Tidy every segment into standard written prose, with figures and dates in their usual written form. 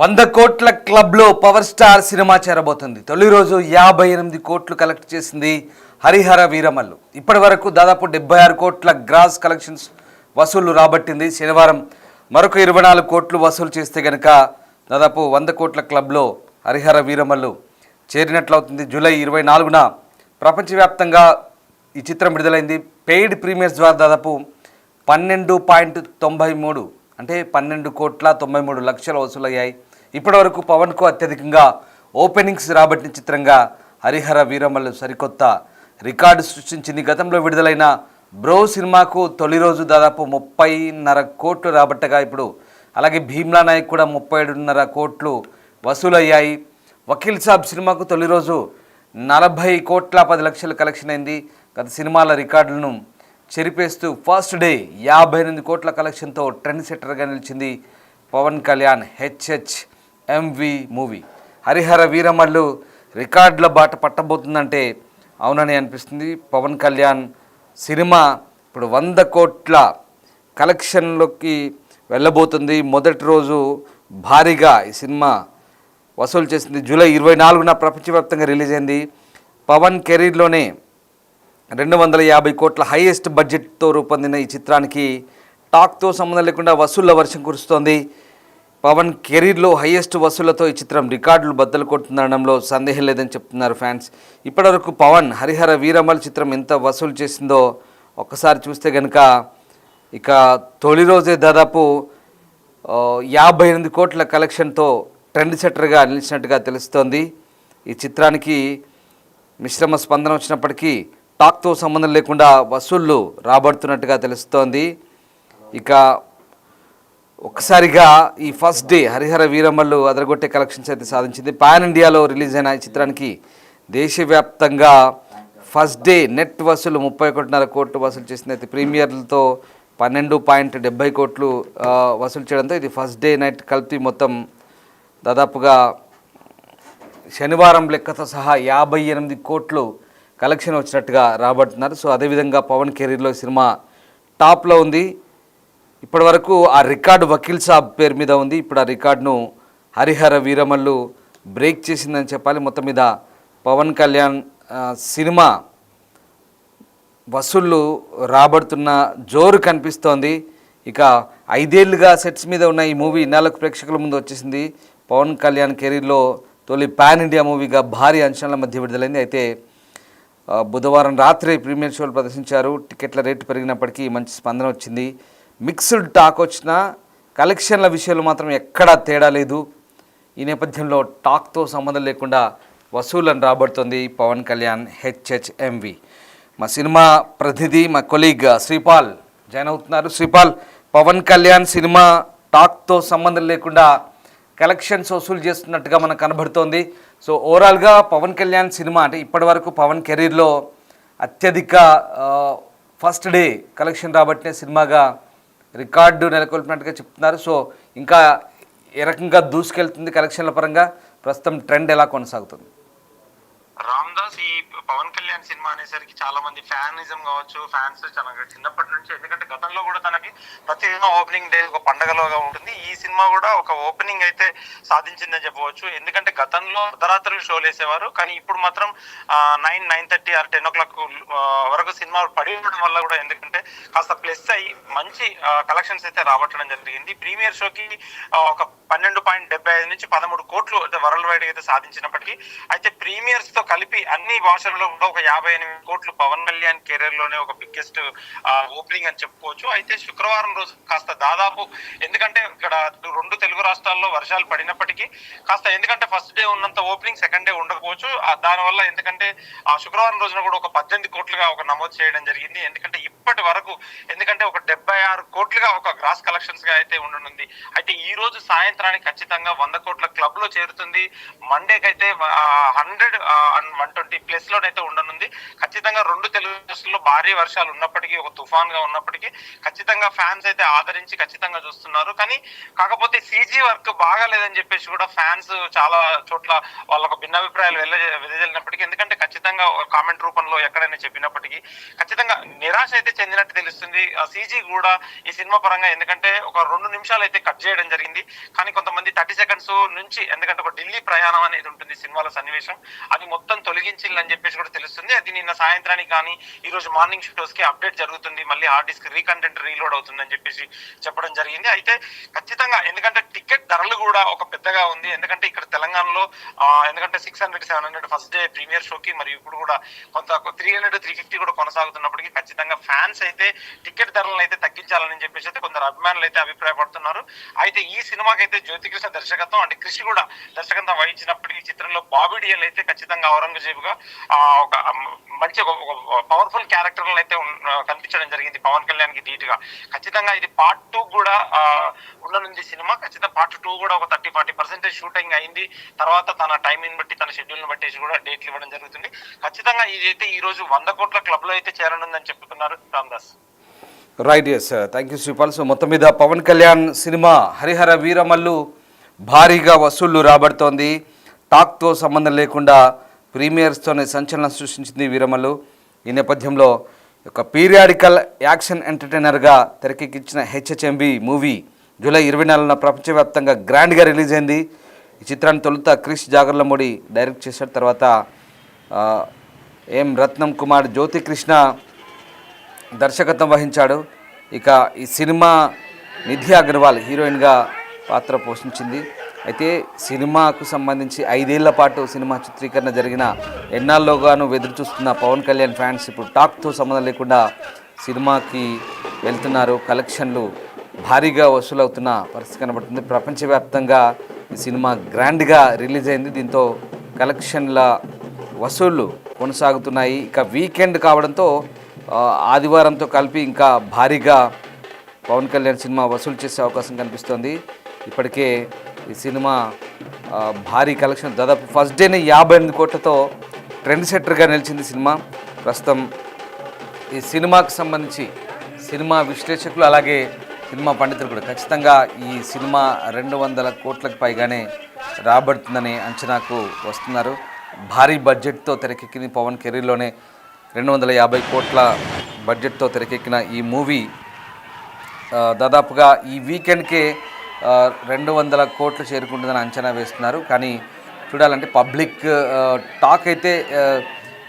100 కోట్ల క్లబ్లో power star cinema చేరబోతుంది. తొలి రోజు 58 కోట్లు కలెక్ట్ చేసింది హరిహర వీరమల్లు. ఇప్పటి వరకు దాదాపు 76 కోట్ల గ్రాస్ కలెక్షన్స్ వసూళ్లు రాబట్టింది. శనివారం మరొక 24 కోట్లు వసూలు చేస్తే గనక దాదాపు 100 కోట్ల క్లబ్లో హరిహర వీరమల్లు చేరినట్లవుతుంది. జూలై 24న ప్రపంచవ్యాప్తంగా ఈ చిత్రం విడుదలైంది. పెయిడ్ ప్రీమియర్స్ ద్వారా దాదాపు 12.93 అంటే 12.93 లక్షల వసూలయ్యాయి. ఇప్పటివరకు పవన్కు అత్యధికంగా ఓపెనింగ్స్ రాబట్టిన చిత్రంగా హరిహర వీరమల్లు సరికొత్త రికార్డు సృష్టించింది. గతంలో విడుదలైన బ్రో సినిమాకు తొలి రోజు దాదాపు 30.5 కోట్లు రాబట్టగా ఇప్పుడు అలాగే భీమ్లా నాయక్ కూడా 37.5 కోట్లు వసూలయ్యాయి. వకీల్ సాబ్ సినిమాకు తొలి రోజు 40 కోట్ల 10 లక్షలు కలెక్షన్ అయింది. గత సినిమాల రికార్డులను చెరిపేస్తూ ఫస్ట్ డే 58 కోట్ల కలెక్షన్తో ట్రెండ్ సెట్టర్గా నిలిచింది పవన్ కళ్యాణ్ HHMV మూవీ. హరిహర వీరమల్లు రికార్డుల బాట పట్టబోతుందంటే అవునని అనిపిస్తుంది. పవన్ కళ్యాణ్ సినిమా ఇప్పుడు 100 కోట్ల కలెక్షన్లోకి వెళ్ళబోతుంది. మొదటి రోజు భారీగా ఈ సినిమా వసూలు చేసింది. జూలై 24న ప్రపంచవ్యాప్తంగా రిలీజ్ అయింది. పవన్ కెరీర్లోనే 250 కోట్ల హైయెస్ట్ బడ్జెట్తో రూపొందిన ఈ చిత్రానికి టాక్తో సంబంధం లేకుండా వసూళ్ల వర్షం కురుస్తోంది. పవన్ కెరీర్లో హైయెస్ట్ వసూళ్లతో ఈ చిత్రం రికార్డులు బద్దలు కొడుతుందనడంలో సందేహం లేదని చెప్తున్నారు ఫ్యాన్స్. ఇప్పటివరకు పవన్ హరిహర వీరమల్ చిత్రం ఎంత వసూలు చేసిందో ఒక్కసారి చూస్తే కనుక ఇక తొలి రోజే దాదాపు 58 కోట్ల కలెక్షన్తో ట్రెండ్ సెట్టర్గా నిలిచినట్టుగా తెలుస్తోంది. ఈ చిత్రానికి మిశ్రమ స్పందన వచ్చినప్పటికీ టాక్తో సంబంధం లేకుండా వసూళ్లు రాబడుతున్నట్టుగా తెలుస్తోంది. ఇక ఒక్కసారిగా ఈ ఫస్ట్ డే హరిహర వీరమల్లు అదరగొట్టే కలెక్షన్స్ అయితే సాధించింది. పాన్ ఇండియాలో రిలీజ్ అయిన ఈ చిత్రానికి దేశవ్యాప్తంగా ఫస్ట్ డే నెట్ వసూలు 31.5 కోట్లు వసూలు చేసింది. అయితే ప్రీమియర్లతో 12.70 కోట్లు వసూలు చేయడంతో ఇది ఫస్ట్ డే నైట్ కలిపి మొత్తం దాదాపుగా శనివారం లెక్కతో సహా 58 కోట్లు కలెక్షన్ వచ్చినట్టుగా రాబడుతున్నారు. సో అదేవిధంగా పవన్ కెరీర్లో సినిమా టాప్లో ఉంది. ఇప్పటి వరకు ఆ రికార్డు వకీల్ సాబ్ పేరు మీద ఉంది. ఇప్పుడు ఆ రికార్డును హరిహర వీరమల్లు బ్రేక్ చేసిందని చెప్పాలి. మొత్తం మీద పవన్ కళ్యాణ్ సినిమా వసూళ్ళు రాబడుతున్న జోరు కనిపిస్తోంది. ఇక 5 ఏళ్లుగా సెట్స్ మీద ఉన్న ఈ మూవీ ఇన్నాళ్ళకు ప్రేక్షకుల ముందు వచ్చేసింది. పవన్ కళ్యాణ్ కెరీర్లో తొలి పాన్ ఇండియా మూవీగా భారీ అంచనాల మధ్య విడుదలైంది. అయితే బుధవారం రాత్రి ప్రీమియర్ షోలు ప్రదర్శించారు. టికెట్ల రేటు పెరిగినప్పటికీ మంచి స్పందన వచ్చింది. మిక్స్డ్ టాక్ వచ్చినా కలెక్షన్ల విషయంలో మాత్రం ఎక్కడా తేడా లేదు. ఈ నేపథ్యంలో టాక్తో సంబంధం లేకుండా వసూళ్లను రాబడుతుంది పవన్ కళ్యాణ్ HHMV. మా సినిమా ప్రతినిధి మా కొలీగ్ శ్రీపాల్ జాయిన్ అవుతున్నారు. శ్రీపాల్, పవన్ కళ్యాణ్ సినిమా టాక్తో సంబంధం లేకుండా కలెక్షన్స్ వసూలు చేస్తున్నట్టుగా మనకు కనబడుతోంది. సో ఓవరాల్గా పవన్ కళ్యాణ్ సినిమా అంటే ఇప్పటి వరకు పవన్ కెరీర్లో అత్యధిక ఫస్ట్ డే కలెక్షన్ రాబట్టిన సినిమాగా రికార్డు నెలకొల్పినట్టుగా చెప్తున్నారు. సో ఇంకా ఏ రకంగా దూసుకెళ్తుంది కలెక్షన్ల పరంగా, ప్రస్తుతం ట్రెండ్ ఎలా కొనసాగుతుంది? రామ్ దాస్, ఈ పవన్ కళ్యాణ్ సినిమా అనేసరికి చాలా మంది ఫ్యానిజం కావచ్చు, ఫ్యాన్స్ చాలా చిన్నప్పటి నుంచి, ఎందుకంటే గతంలో కూడా తనకి ప్రతి సినిమా ఓపెనింగ్ డే ఒక పండగలోగా ఉంటుంది. ఈ సినిమా కూడా ఒక ఓపెనింగ్ అయితే సాధించిందని చెప్పవచ్చు. ఎందుకంటే గతంలో అర్ధరాత్రులు షోలు వేసేవారు, కానీ ఇప్పుడు మాత్రం 9:30 ఆర్ 10 o'clock వరకు సినిమా పడి ఉండడం వల్ల కూడా ఎందుకంటే కాస్త ప్లస్ అయ్యి మంచి కలెక్షన్స్ అయితే రాబట్టడం జరిగింది. ప్రీమియర్ షోకి ఒక 12.75 నుంచి 13 కోట్లు వరల్డ్ వైడ్ అయితే సాధించినప్పటికీ, అయితే ప్రీమియర్స్ తో కలిపి అన్ని భాషల్లో కూడా ఒక 58 కోట్లు పవన్ కళ్యాణ్ కెరీర్ లోనే ఒక బిగ్గెస్ట్ ఓపెనింగ్ అని చెప్పుకోవచ్చు. అయితే శుక్రవారం రోజు కాస్త దాదాపు, ఎందుకంటే ఇక్కడ 2 తెలుగు రాష్ట్రాల్లో వర్షాలు పడినప్పటికీ కాస్త, ఎందుకంటే ఫస్ట్ డే ఉన్నంత ఓపెనింగ్ సెకండ్ డే ఉండకపోవచ్చు. దానివల్ల ఎందుకంటే ఆ శుక్రవారం రోజున కూడా ఒక 18 కోట్లుగా ఒక నమోదు చేయడం జరిగింది. ఎందుకంటే ఇప్పటి వరకు ఎందుకంటే ఒక 76 కోట్లుగా ఒక గ్రాస్ కలెక్షన్స్ గా అయితే ఉండనుంది. అయితే ఈ రోజు సాయంత్రానికి ఖచ్చితంగా 100 కోట్ల క్లబ్ లో చేరుతుంది. మండేకి అయితే 120 ప్లస్ లోనైతే ఉండనుంది. ఖచ్చితంగా 2 తెలుగు రాష్ట్రాల్లో భారీ వర్షాలు ఉన్నప్పటికీ, ఒక తుఫాన్ గా ఉన్నప్పటికీ ఖచ్చితంగా ఫ్యాన్స్ అయితే ఆదరించి ఖచ్చితంగా చూస్తున్నారు. కానీ కాకపోతే CG వర్క్ బాగాలేదని చెప్పేసి కూడా ఫ్యాన్స్ చాలా చోట్ల వాళ్ళకు భిన్నాభిప్రాయాలు వెదజల్లినప్పటికీ, ఎందుకంటే ఖచ్చితంగా కామెంట్ రూపంలో ఎక్కడైనా చెప్పినప్పటికీ ఖచ్చితంగా నిరాశ అయితే చెందినట్టు తెలుస్తుంది. CG కూడా ఈ సినిమా పరంగా, ఎందుకంటే ఒక 2 నిమిషాలు అయితే కట్ చేయడం జరిగింది. కానీ కానీ కొంతమంది 30 seconds నుంచి, ఎందుకంటే ఒక ఢిల్లీ ప్రయాణం అనేది ఉంటుంది సినిమాల సన్నివేశం, అది మొత్తం తొలగించిందని చెప్పేసి కూడా తెలుస్తుంది. అది నిన్న సాయంత్రానికి కానీ ఈ రోజు మార్నింగ్ షోస్ కి అప్డేట్ జరుగుతుంది, మళ్ళీ హార్డ్ డిస్క్ రీకంటెంట్ రీలోడ్ అవుతుందని చెప్పేసి చెప్పడం జరిగింది. అయితే ఖచ్చితంగా ఎందుకంటే టికెట్ ధరలు కూడా ఒక పెద్దగా ఉంది, ఎందుకంటే ఇక్కడ తెలంగాణలో ఎందుకంటే 600-700 ఫస్ట్ డే ప్రీమియర్ షోకి, మరియు ఇప్పుడు కూడా కొంత 300-350 కూడా కొనసాగుతున్నప్పటికీ ఖచ్చితంగా ఫ్యాన్స్ అయితే టికెట్ ధరలను అయితే తగ్గించాలని చెప్పేసి అయితే కొందరు అభిమానులు అయితే అభిప్రాయపడుతున్నారు. అయితే ఈ సినిమాకి అయితే జ్యోతికృష్ణ దర్శకత్వం అంటే కృషి కూడా దర్శకత్వం వహించినప్పటికీ ఈ చిత్రంలో బాబీ డియల్ అయితే ఖచ్చితంగా ఔరంగజేబుగా ఒక మంచి ఒక పవర్ఫుల్ క్యారెక్టర్లను అయితే కనిపించడం జరిగింది పవన్ కళ్యాణ్ కి ధీటుగా. ఖచ్చితంగా ఇది పార్ట్ 2 కూడా ఉండనుంది సినిమా. ఖచ్చితంగా పార్ట్ 2 కూడా ఒక 30-40% షూటింగ్ అయింది. తర్వాత తన టైమింగ్ బట్టి, తన షెడ్యూల్ బట్టి కూడా డేట్లు ఇవ్వడం జరుగుతుంది. ఖచ్చితంగా ఇదైతే ఈ రోజు 100 కోట్ల క్లబ్ లో అయితే చేరనుందని చెప్తున్నారు Ramdas. Right, yes, thank you Sripal. So మొత్తం మీద పవన్ కళ్యాణ్ సినిమా హరిహర వీరమల్లు భారీగా వసూళ్లు రాబడుతోంది. టాక్తో సంబంధం లేకుండా ప్రీమియర్స్తోనే సంచలనం సృష్టించింది వీరమల్లు. ఈ నేపథ్యంలో ఒక పీరియాడికల్ యాక్షన్ ఎంటర్టైనర్గా తెరకెక్కించిన HHMV మూవీ జూలై 24న ప్రపంచవ్యాప్తంగా గ్రాండ్గా రిలీజ్ అయింది. ఈ చిత్రాన్ని తొలుత క్రిష్ జాగర్లమూడి డైరెక్ట్ చేశాడు. తర్వాత రత్నం కుమార్ జ్యోతికృష్ణ దర్శకత్వం వహించాడు. ఇక ఈ సినిమా నిధి అగర్వాల్ హీరోయిన్గా పాత్ర పోషించింది. అయితే సినిమాకు సంబంధించి 5 ఏళ్ల పాటు సినిమా చిత్రీకరణ జరిగిన ఎన్నాళ్ళలోగాను ఎదురు చూస్తున్న పవన్ కళ్యాణ్ ఫ్యాన్స్ ఇప్పుడు టాక్తో సంబంధం లేకుండా సినిమాకి వెళ్తున్నారు. కలెక్షన్లు భారీగా వసూలవుతున్న పరిస్థితి కనబడుతుంది. ప్రపంచవ్యాప్తంగా ఈ సినిమా గ్రాండ్గా రిలీజ్ అయింది. దీంతో కలెక్షన్ల వసూళ్లు కొనసాగుతున్నాయి. ఇక వీకెండ్ కావడంతో ఆదివారంతో కలిపి ఇంకా భారీగా పవన్ కళ్యాణ్ సినిమా వసూలు చేసే అవకాశం కనిపిస్తోంది. ఇప్పటికే ఈ సినిమా భారీ కలెక్షన్ దాదాపు ఫస్ట్ డేనే 58 కోట్లతో ట్రెండ్ సెట్టర్గా నిలిచింది సినిమా. ప్రస్తుతం ఈ సినిమాకు సంబంధించి సినిమా విశ్లేషకులు అలాగే సినిమా పండితులు కూడా ఖచ్చితంగా ఈ సినిమా 200 కోట్లకు పైగానే రాబడుతుందనే అంచనాకు వస్తున్నారు. భారీ బడ్జెట్తో తెరకెక్కిన పవన్ కెరీర్లోనే 250 కోట్ల బడ్జెట్తో తెరకెక్కిన ఈ మూవీ దాదాపుగా ఈ వీకెండ్కే 200 కోట్లు చేరుకుంటుందని అంచనా వేస్తున్నారు. కానీ చూడాలంటే పబ్లిక్ టాక్ అయితే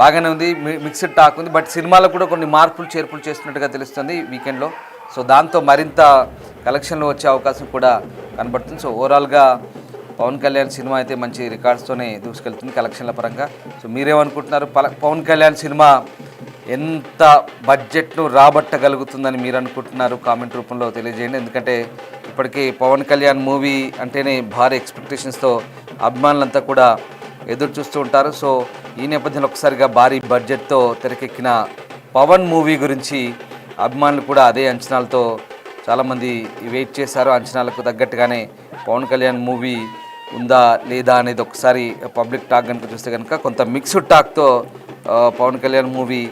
బాగానే ఉంది, మిక్స్డ్ టాక్ ఉంది. బట్ సినిమాలో కూడా కొన్ని మార్పులు చేర్పులు చేస్తున్నట్టుగా తెలుస్తుంది వీకెండ్లో. సో దాంతో మరింత కలెక్షన్లు వచ్చే అవకాశం కూడా కనబడుతుంది. సో ఓవరాల్గా పవన్ కళ్యాణ్ సినిమా అయితే మంచి రికార్డ్స్తోనే దూసుకెళ్తుంది కలెక్షన్ల పరంగా. సో మీరేమనుకుంటున్నారు? పవన్ కళ్యాణ్ సినిమా ఎంత బడ్జెట్ను రాబట్టగలుగుతుందని మీరు అనుకుంటున్నారు? కామెంట్ రూపంలో తెలియజేయండి. ఎందుకంటే ఇప్పటికీ పవన్ కళ్యాణ్ మూవీ అంటేనే భారీ ఎక్స్పెక్టేషన్స్తో అభిమానులంతా కూడా ఎదురు చూస్తూ ఉంటారు. సో ఈ నేపథ్యంలో ఒకసారిగా భారీ బడ్జెట్తో తెరకెక్కిన పవన్ మూవీ గురించి అభిమానులు కూడా అదే అంచనాలతో చాలామంది వెయిట్ చేశారు. అంచనాలకు తగ్గట్టుగానే పవన్ కళ్యాణ్ మూవీ ఉందా లేదా అనేది ఒకసారి పబ్లిక్ టాక్ కనుక చూస్తే కనుక కొంత మిక్స్డ్ టాక్తో పవన్ కళ్యాణ్ మూవీ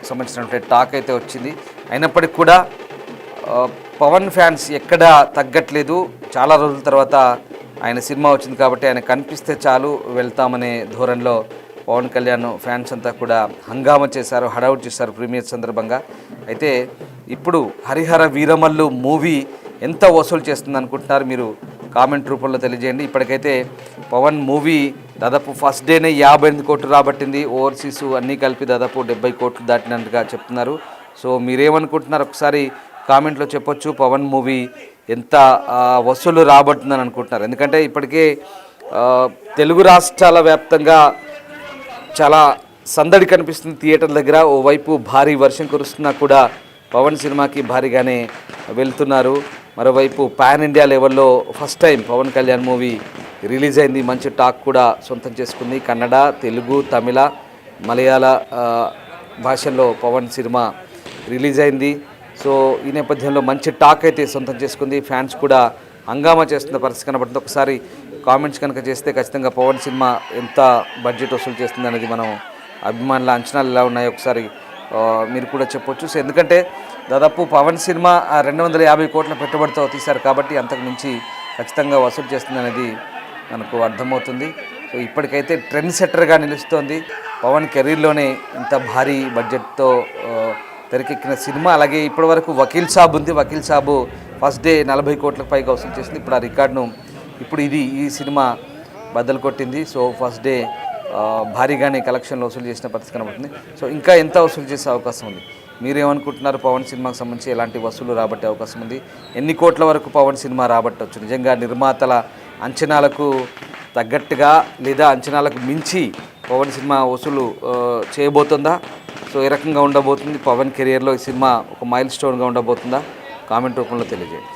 సంబంధించినటువంటి టాక్ అయితే వచ్చింది. అయినప్పటికీ కూడా పవన్ ఫ్యాన్స్ ఎక్కడా తగ్గట్లేదు. చాలా రోజుల తర్వాత ఆయన సినిమా వచ్చింది కాబట్టి ఆయన కనిపిస్తే చాలు వెళ్తామనే ధోరణిలో పవన్ కళ్యాణ్ ఫ్యాన్స్ అంతా కూడా హంగామా చేశారు, హడౌట్ చేశారు ప్రీమియర్ సందర్భంగా. అయితే ఇప్పుడు హరిహర వీరమల్లు మూవీ ఎంత వసూలు చేస్తుంది అనుకుంటున్నారు? మీరు కామెంట్ రూపంలో తెలియజేయండి. ఇప్పటికైతే పవన్ మూవీ దాదాపు ఫస్ట్ డేనే 58 కోట్లు రాబట్టింది. ఓవర్సీస్ అన్నీ కలిపి దాదాపు 70 కోట్లు దాటినట్టుగా చెప్తున్నారు. సో మీరేమనుకుంటున్నారు? ఒకసారి కామెంట్లో చెప్పొచ్చు. పవన్ మూవీ ఎంత వసూలు రాబడుతుందని అనుకుంటున్నారు? ఎందుకంటే ఇప్పటికే తెలుగు రాష్ట్రాల వ్యాప్తంగా చాలా సందడి కనిపిస్తుంది థియేటర్ల దగ్గర. ఓవైపు భారీ వర్షం కురుస్తున్నా కూడా పవన్ సినిమాకి భారీగానే వెళ్తున్నారు. మరోవైపు పాన్ ఇండియా లెవెల్లో first time Pawan Kalyan movie release అయింది. మంచి టాక్ కూడా సొంతం చేసుకుంది. కన్నడ, తెలుగు, తమిళ, మలయాళ భాషల్లో పవన్ సినిమా రిలీజ్ అయింది. సో ఈ నేపథ్యంలో మంచి టాక్ అయితే సొంతం చేసుకుంది. ఫ్యాన్స్ కూడా హంగామా చేస్తున్న పరిస్థితి కనబడుతుంది. ఒకసారి కామెంట్స్ కనుక చేస్తే ఖచ్చితంగా పవన్ సినిమా ఎంత బడ్జెట్ వసూలు చేస్తుంది అనేది మనం అభిమానుల అంచనాలు ఎలా ఉన్నాయో ఒకసారి మీరు కూడా చెప్పొచ్చు. సో ఎందుకంటే దాదాపు పవన్ సినిమా 250 కోట్ల పెట్టుబడితో తీశారు కాబట్టి అంతకు మించి ఖచ్చితంగా వసూలు చేస్తుంది అనేది మనకు అర్థమవుతుంది. సో ఇప్పటికైతే ట్రెండ్ సెట్టర్గా నిలుస్తోంది. పవన్ కెరీర్లోనే ఇంత భారీ బడ్జెట్తో తెరకెక్కిన సినిమా. అలాగే ఇప్పటివరకు వకీల్ సాబ్ ఉంది. వకీల్ సాబు ఫస్ట్ డే 40 కోట్లకు పైగా వసూలు చేసింది. ఇప్పుడు ఆ రికార్డును ఈ సినిమా బద్దలు కొట్టింది. సో ఫస్ట్ డే భారీగానే కలెక్షన్లు వసూలు చేసిన పరిస్థితి కనబడుతుంది. సో ఇంకా ఎంత వసూలు చేసే అవకాశం ఉంది? మీరేమనుకుంటున్నారు? పవన్ సినిమాకి సంబంధించి ఎలాంటి వసూలు రాబట్టే అవకాశం ఉంది? ఎన్ని కోట్ల వరకు పవన్ సినిమా రాబట్టవచ్చు? నిజంగా నిర్మాతల అంచనాలకు తగ్గట్టుగా లేదా అంచనాలకు మించి పవన్ సినిమా వసూలు చేయబోతుందా? సో ఏ రకంగా ఉండబోతుంది? పవన్ కెరియర్లో ఈ సినిమా ఒక మైల్ స్టోన్గా ఉండబోతుందా? కామెంట్ రూపంలో తెలియజేయండి.